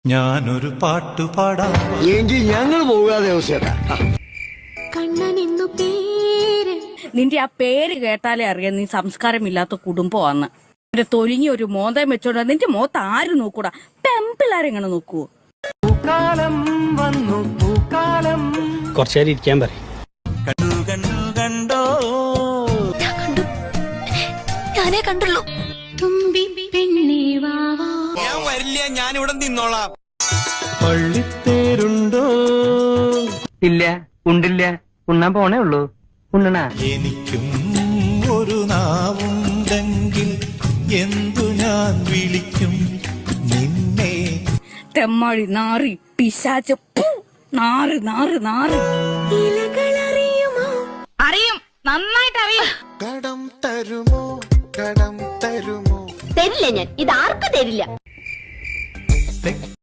ഞാനൊരു പാട്ടു പാടാം എങ്കിൽ ഞങ്ങൾ പോകാതെ കണ്ണനെന്നു പേര്. നിന്റെ ആ പേര് കേട്ടാലേ അറിയാം നീ സംസ്കാരമില്ലാത്ത കുടുംബമാന്ന്. എന്റെ തൊലിഞ്ഞ ഒരു മോന്തം വെച്ചോണ്ട് നിന്റെ മോത്ത് ആര് നോക്കൂടാ? പെമ്പിള്ളാരെങ്ങനെ നോക്കുവോ? പൂക്കാലം വന്നു പൂക്കാലം. കുറച്ചേരം ഇരിക്കാൻ പറയും. കണ്ടു കണ്ടു കണ്ടോ ഞാനേ കണ്ടുള്ളൂ. തുമ്പി പെണ്ണേ വാവാ. ഞാൻ വരില്ല, ഞാൻ ഇവിടെ നിന്നോളാം. പള്ളിത്തേരുണ്ടോ? ഇല്ല, ഉണ്ടില്ല, ഉണ്ണാൻ പോണേ ഉള്ളൂ. ഉണ്ണണ എനിക്കും ഒരു നാവുണ്ടെങ്കിൽ എന്തു ഞാൻ വിളിക്കും നിന്നെ. തെമ്മാടി നാറി പിശാച് നാറ് നാറ് നാറ്. ഇലകളറിയുമോ? അറിയും, നന്നായിട്ട് അറിയും. കടം തരുമോ, കടം തരുമോ? തരില്ല, ഞാൻ ഇത് ആർക്കും തരില്ല.